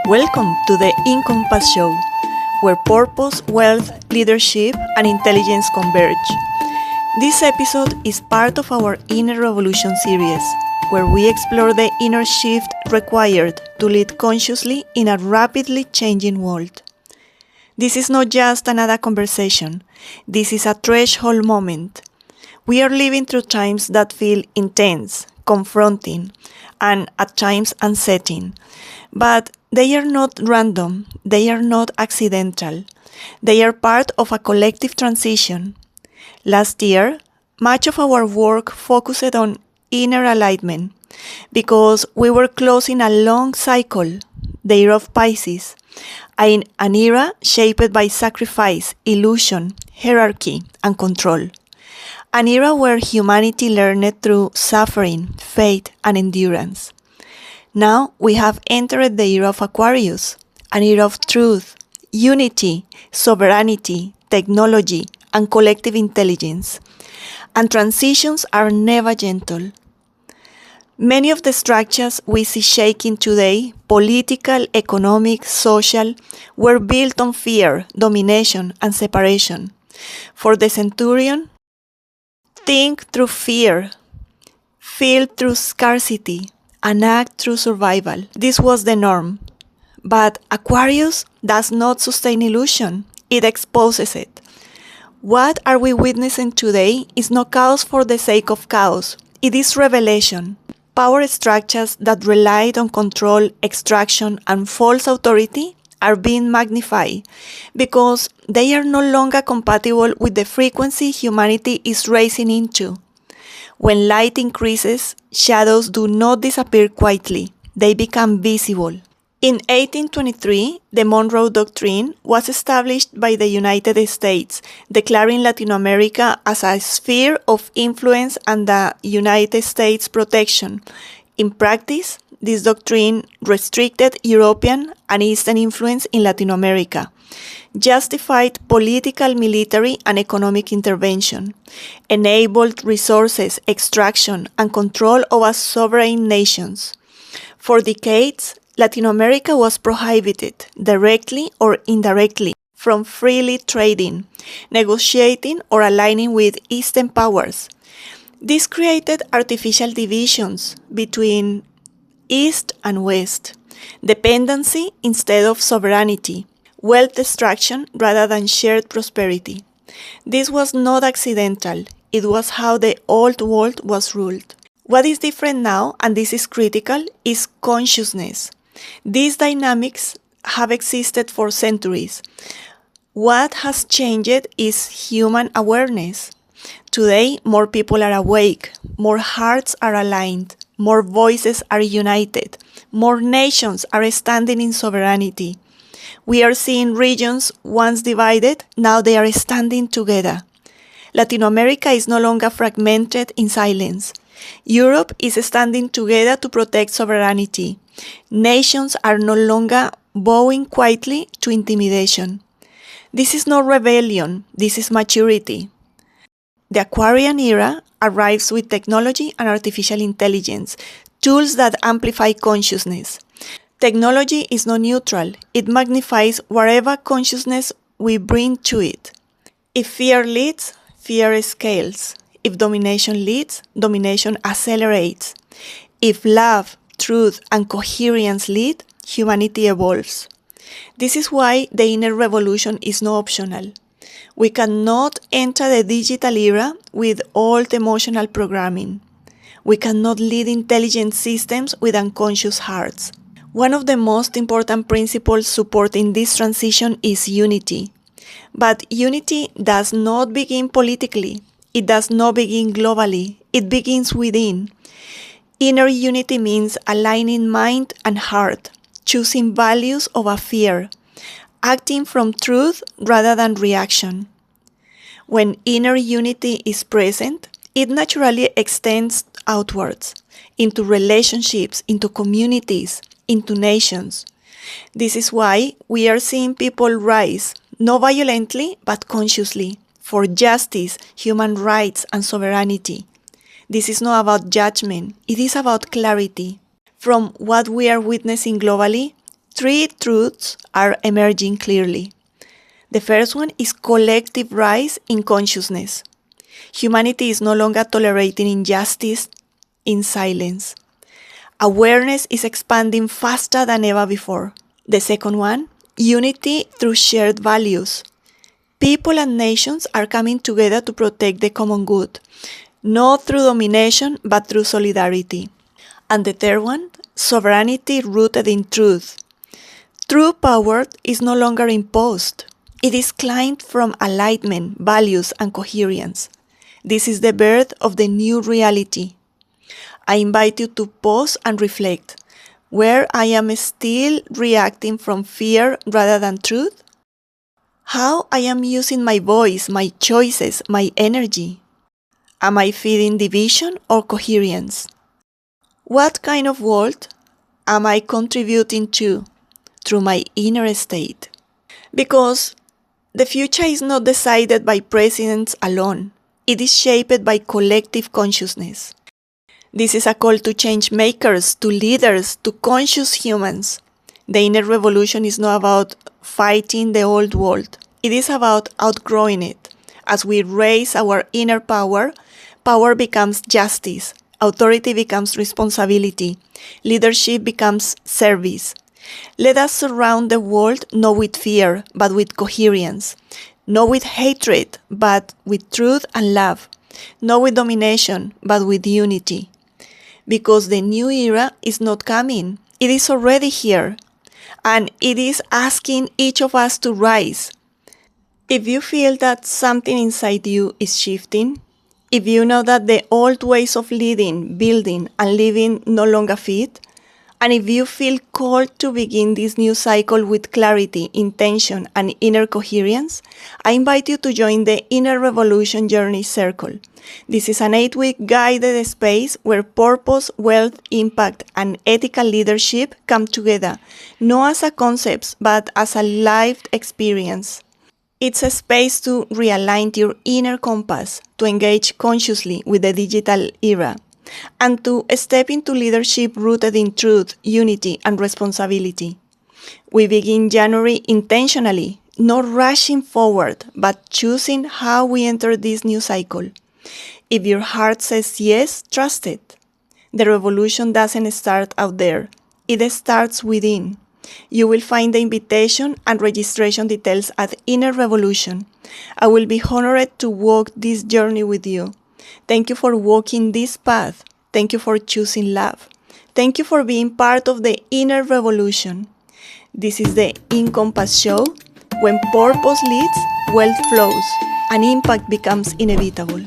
Welcome to the Incompass Show, where purpose, wealth, leadership, and intelligence converge. This episode is part of our Inner Revolution series, where we explore the inner shift required to lead consciously in a rapidly changing world. This is not just another conversation. This is a threshold moment. We are living through times that feel intense, confronting, and at times unsettling. But they are not random, they are not accidental. They are part of a collective transition. Last year, much of our work focused on inner alignment because we were closing a long cycle, the year of Pisces, an era shaped by sacrifice, illusion, hierarchy, and control. An era where humanity learned through suffering, faith, and endurance. Now we have entered the era of Aquarius, an era of truth, unity, sovereignty, technology, and collective intelligence. And transitions are never gentle. Many of the structures we see shaking today, political, economic, social, were built on fear, domination, and separation. For the centurion, think through fear, feel through scarcity, and act through survival. This was the norm. But Aquarius does not sustain illusion, it exposes it. What are we witnessing today is not chaos for the sake of chaos, it is revelation. Power structures that relied on control, extraction, and false authority are being magnified because they are no longer compatible with the frequency humanity is racing into. When light increases, shadows do not disappear quietly, they become visible. In 1823, the Monroe Doctrine was established by the United States, declaring Latin America as a sphere of influence and the United States' protection. In practice, this doctrine restricted European and Eastern influence in Latin America, justified political, military, and economic intervention, enabled resources extraction and control over sovereign nations. For decades, Latin America was prohibited, directly or indirectly, from freely trading, negotiating, or aligning with Eastern powers. This created artificial divisions between East and West, dependency instead of sovereignty, wealth destruction rather than shared prosperity. This was not accidental, it was how the old world was ruled. What is different now, and this is critical, is consciousness. These dynamics have existed for centuries. What has changed is human awareness. Today, more people are awake, more hearts are aligned, more voices are united, more nations are standing in sovereignty. We are seeing regions once divided, now they are standing together. Latin America is no longer fragmented in silence. Europe is standing together to protect sovereignty. Nations are no longer bowing quietly to intimidation. This is not rebellion, this is maturity. The Aquarian era arrives with technology and artificial intelligence, tools that amplify consciousness. Technology is not neutral, it magnifies whatever consciousness we bring to it. If fear leads, fear scales. If domination leads, domination accelerates. If love, truth, and coherence lead, humanity evolves. This is why the inner revolution is not optional. We cannot enter the digital era with old emotional programming. We cannot lead intelligent systems with unconscious hearts. One of the most important principles supporting this transition is unity. But unity does not begin politically. It does not begin globally. It begins within. Inner unity means aligning mind and heart, choosing values over fear, acting from truth rather than reaction. When inner unity is present, it naturally extends outwards, into relationships, into communities, into nations. This is why we are seeing people rise, not violently but consciously, for justice, human rights, and sovereignty. This is not about judgment, it is about clarity. From what we are witnessing globally three truths are emerging clearly. The first one is collective rise in consciousness. Humanity is no longer tolerating injustice in silence. Awareness is expanding faster than ever before. The second one, unity through shared values. People and nations are coming together to protect the common good, not through domination, but through solidarity. And the third one, sovereignty rooted in truth. True power is no longer imposed. It is climbed from alignment, values, and coherence. This is the birth of the new reality. I invite you to pause and reflect. Where I am still reacting from fear rather than truth? How I am using my voice, my choices, my energy? Am I feeding division or coherence? What kind of world am I contributing to through my inner state? Because the future is not decided by presidents alone. It is shaped by collective consciousness. This is a call to change makers, to leaders, to conscious humans. The inner revolution is not about fighting the old world. It is about outgrowing it. As we raise our inner power, power becomes justice, authority becomes responsibility, leadership becomes service. Let us surround the world not with fear, but with coherence, not with hatred, but with truth and love, not with domination, but with unity. Because the new era is not coming, it is already here, and it is asking each of us to rise. If you feel that something inside you is shifting, if you know that the old ways of leading, building, and living no longer fit, and if you feel called to begin this new cycle with clarity, intention, and inner coherence, I invite you to join the Inner Revolution Journey Circle. This is an 8-week guided space where purpose, wealth, impact, and ethical leadership come together, not as a concept, but as a lived experience. It's a space to realign your inner compass, to engage consciously with the digital era, and to step into leadership rooted in truth, unity, and responsibility. We begin January intentionally, not rushing forward, but choosing how we enter this new cycle. If your heart says yes, trust it. The revolution doesn't start out there. It starts within. You will find the invitation and registration details at Inner Revolution. I will be honored to walk this journey with you. Thank you for walking this path. Thank you for choosing love. Thank you for being part of the Inner Revolution. This is the Incompass Show. When purpose leads, wealth flows, and impact becomes inevitable.